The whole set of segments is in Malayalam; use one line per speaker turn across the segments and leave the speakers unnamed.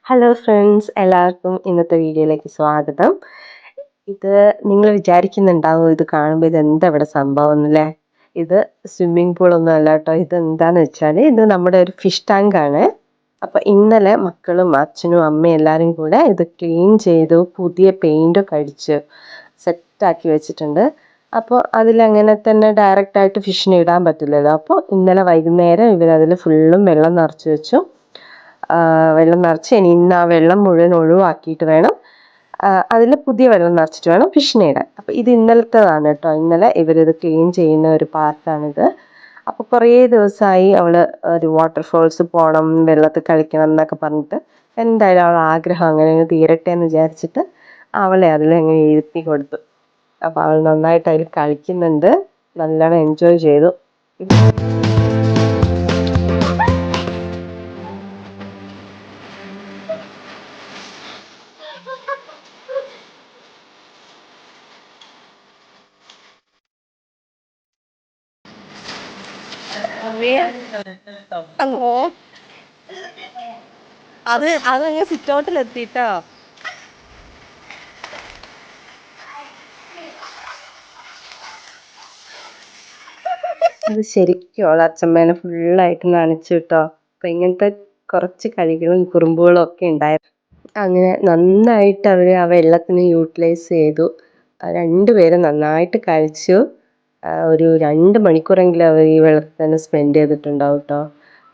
ഹലോ ഫ്രണ്ട്സ്, എല്ലാവർക്കും ഇന്നത്തെ വീഡിയോയിലേക്ക് സ്വാഗതം. ഇത് നിങ്ങൾ വിചാരിക്കുന്നുണ്ടാവും ഇത് കാണുമ്പോൾ ഇതെന്താ ഇവിടെ സംഭവം എന്നല്ലേ. ഇത് സ്വിമ്മിംഗ് പൂൾ ഒന്നും അല്ല കേട്ടോ. ഇത് എന്താന്ന് വെച്ചാൽ ഇത് നമ്മുടെ ഒരു ഫിഷ് ടാങ്ക് ആണ്. അപ്പോൾ ഇന്നലെ മക്കളും അച്ഛനും അമ്മയും എല്ലാവരും കൂടെ ഇത് ക്ലീൻ ചെയ്തു, പുതിയ പെയിൻ്റൊക്കെ അടിച്ച് സെറ്റാക്കി വെച്ചിട്ടുണ്ട്. അപ്പോൾ അതിലങ്ങനെ തന്നെ ഡയറക്റ്റായിട്ട് ഫിഷിനെ ഇടാൻ പറ്റില്ലല്ലോ. അപ്പോൾ ഇന്നലെ വൈകുന്നേരം ഇവരതിൽ ഫുള്ളും വെള്ളം നിറച്ച് വെച്ചു. വെള്ളം നിറച്ച് ഇന്ന് ആ വെള്ളം മുഴുവൻ ഒഴിവാക്കിയിട്ട് വേണം അതിൽ പുതിയ വെള്ളം നിറച്ചിട്ട് വേണം ഫിഷിനെ ഇടാൻ. അപ്പോൾ ഇത് ഇന്നലത്തേതാണ് കേട്ടോ. ഇന്നലെ ഇവരിത് ക്ലീൻ ചെയ്യുന്ന ഒരു പാർട്ടാണിത്. അപ്പോൾ കുറേ ദിവസമായി അവൾ ഒരു വാട്ടർഫോൾസ് പോകണം, വെള്ളത്തിൽ കളിക്കണം എന്നൊക്കെ പറഞ്ഞിട്ട് എന്തായാലും അവൾ ആഗ്രഹം അങ്ങനെ അങ്ങ് തീരട്ടെ എന്ന് വിചാരിച്ചിട്ട് അവളെ അതിലങ്ങനെ ഇരുത്തി കൊടുത്തു. അപ്പോൾ അവൾ നന്നായിട്ട് അതിൽ കളിക്കുന്നുണ്ട്, നല്ലോണം എൻജോയ് ചെയ്തു. അതങ്ങ് സിറ്റൗട്ടിലെത്തിട്ടോ. അത് ശരിക്കും അവൾ അച്ഛമ്മേനെ ഫുള്ളായിട്ട് നനച്ചു കേട്ടോ. അപ്പം ഇങ്ങനത്തെ കുറച്ച് കളികളും കുറുമ്പുകളും ഒക്കെ ഉണ്ടായിരുന്നു. അങ്ങനെ നന്നായിട്ട് അവർ ആ വെള്ളത്തിന് യൂട്ടിലൈസ് ചെയ്തു. രണ്ടുപേരും നന്നായിട്ട് കളിച്ചു. ഒരു 2 മണിക്കൂറെങ്കിലും അവർ ഈ വെള്ളത്തിൽ തന്നെ സ്പെൻഡ് ചെയ്തിട്ടുണ്ടാവും കേട്ടോ.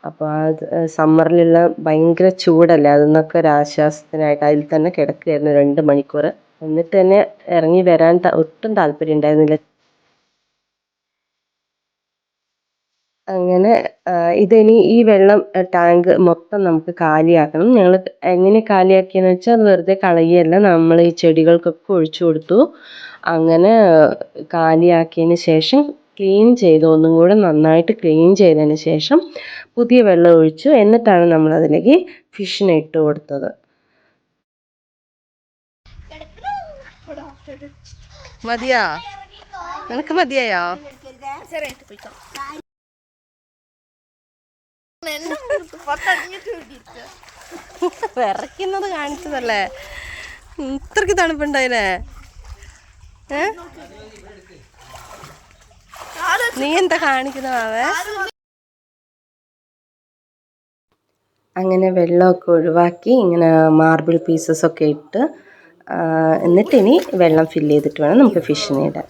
അപ്പോൾ അത് സമ്മറിലുള്ള ഭയങ്കര ചൂടല്ലേ, അതിൽ നിന്നൊക്കെ ഒരു ആശ്വാസത്തിനായിട്ട് അതിൽ തന്നെ കിടക്കുകയായിരുന്നു 2 മണിക്കൂർ. എന്നിട്ട് തന്നെ ഇറങ്ങി വരാൻ ഒട്ടും താല്പര്യം ഉണ്ടായിരുന്നില്ല. അങ്ങനെ ഇതിനി ഈ വെള്ളം ടാങ്ക് മൊത്തം നമുക്ക് കാലിയാക്കണം. ഞങ്ങൾ എങ്ങനെ കാലിയാക്കിയെന്ന് വെച്ചാൽ അത് വെറുതെ കളയുകയല്ല, നമ്മൾ ഈ ചെടികൾക്കൊക്കെ ഒഴിച്ചു കൊടുത്തു. അങ്ങനെ കാലിയാക്കിയതിന് ശേഷം ക്ലീൻ ചെയ്തു, ഒന്നും കൂടെ നന്നായിട്ട് ക്ലീൻ ചെയ്തതിന് ശേഷം പുതിയ വെള്ളം ഒഴിച്ചു. എന്നിട്ടാണ് നമ്മളതിലേക്ക് ഫിഷിനെ ഇട്ട് കൊടുത്തത്. മതിയാ? നിനക്ക് മതിയായോ? വിറയ്ക്കുന്നത് കാണിച്ചതല്ലേ, ഇത്രക്ക് തണുപ്പുണ്ടായില്ലേ? നീ എന്താ കാണിക്കുന്നതാവേ? അങ്ങനെ വെള്ളമൊക്കെ ഒഴിവാക്കി ഇങ്ങനെ മാർബിൾ പീസസ് ഒക്കെ ഇട്ട് എന്നിട്ട് ഇനി വെള്ളം ഫില്ല് ചെയ്തിട്ട് വേണം നമുക്ക് ഫിഷിനെ ഇടാൻ.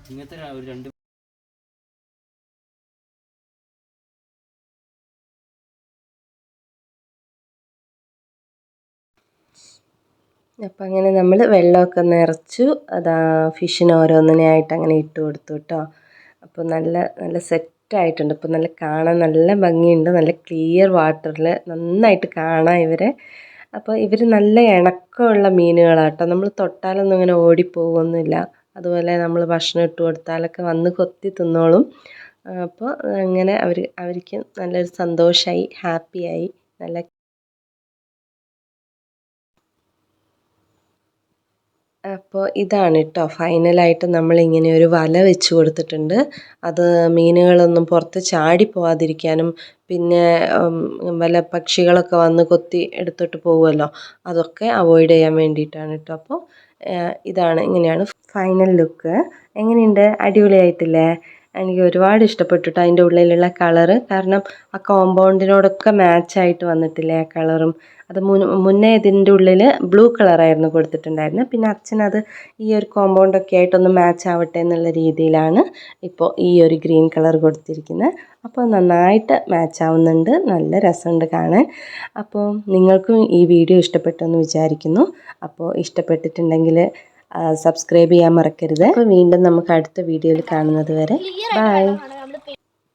ഇങ്ങനത്തെ ഒരു 2 അപ്പം അങ്ങനെ നമ്മൾ വെള്ളമൊക്കെ നിറച്ചു. അതാ ഫിഷിന് ഓരോന്നിനെയായിട്ട് അങ്ങനെ ഇട്ട് കൊടുത്തു കേട്ടോ. അപ്പോൾ നല്ല നല്ല സെറ്റായിട്ടുണ്ട്. ഇപ്പോൾ നല്ല കാണാൻ നല്ല ഭംഗിയുണ്ട്. നല്ല ക്ലിയർ വാട്ടറിൽ നന്നായിട്ട് കാണാം ഇവരെ. അപ്പോൾ ഇവർ നല്ല ഇണക്കമുള്ള മീനുകളാണ് കേട്ടോ. നമ്മൾ തൊട്ടാലൊന്നും ഇങ്ങനെ ഓടിപ്പോകുമൊന്നുമില്ല. അതുപോലെ നമ്മൾ ഭക്ഷണം ഇട്ട് കൊടുത്താലൊക്കെ വന്ന് കൊത്തി തിന്നോളും. അപ്പോൾ അങ്ങനെ അവർക്ക് നല്ലൊരു സന്തോഷമായി, ഹാപ്പിയായി. നല്ല അപ്പോൾ ഇതാണ് കേട്ടോ ഫൈനലായിട്ട് നമ്മളിങ്ങനെ ഒരു വല വെച്ച് കൊടുത്തിട്ടുണ്ട്. അത് മീനുകളൊന്നും പുറത്ത് ചാടി പോവാതിരിക്കാനും പിന്നെ വല്ല പക്ഷികളൊക്കെ വന്ന് കൊത്തി എടുത്തിട്ട് പോകുമല്ലോ, അതൊക്കെ അവോയ്ഡ് ചെയ്യാൻ വേണ്ടിയിട്ടാണ് കേട്ടോ. അപ്പോൾ ഇതാണ്, ഇങ്ങനെയാണ് ഫൈനൽ ലുക്ക്. എങ്ങനെയുണ്ട്? അടിപൊളിയായിട്ടില്ലേ? എനിക്ക് ഒരുപാട് ഇഷ്ടപ്പെട്ടു കേട്ടോ അതിൻ്റെ ഉള്ളിലുള്ള കളറ്. കാരണം ആ കോമ്പൗണ്ടിനോടൊക്കെ മാച്ചായിട്ട് വന്നിട്ടില്ലേ ആ കളറും. അത് മുന്നേ ഇതിൻ്റെ ഉള്ളിൽ ബ്ലൂ കളറായിരുന്നു കൊടുത്തിട്ടുണ്ടായിരുന്നത്. പിന്നെ അച്ഛനത് ഈ ഒരു കോമ്പൗണ്ടൊക്കെ ആയിട്ടൊന്ന് മാച്ച് ആവട്ടെ എന്നുള്ള രീതിയിലാണ് ഇപ്പോൾ ഈ ഒരു ഗ്രീൻ കളർ കൊടുത്തിരിക്കുന്നത്. അപ്പോൾ നന്നായിട്ട് മാച്ച് ആവുന്നുണ്ട്, നല്ല രസമുണ്ട് കാണാൻ. അപ്പോൾ നിങ്ങൾക്കും ഈ വീഡിയോ ഇഷ്ടപ്പെട്ടെന്ന് വിചാരിക്കുന്നു. അപ്പോൾ ഇഷ്ടപ്പെട്ടിട്ടുണ്ടെങ്കിൽ സബ്സ്ക്രൈബ് ചെയ്യാൻ മറക്കരുത്. അപ്പോൾ വീണ്ടും നമുക്ക് അടുത്ത വീഡിയോയിൽ കാണുന്നത് വരെ ബൈ.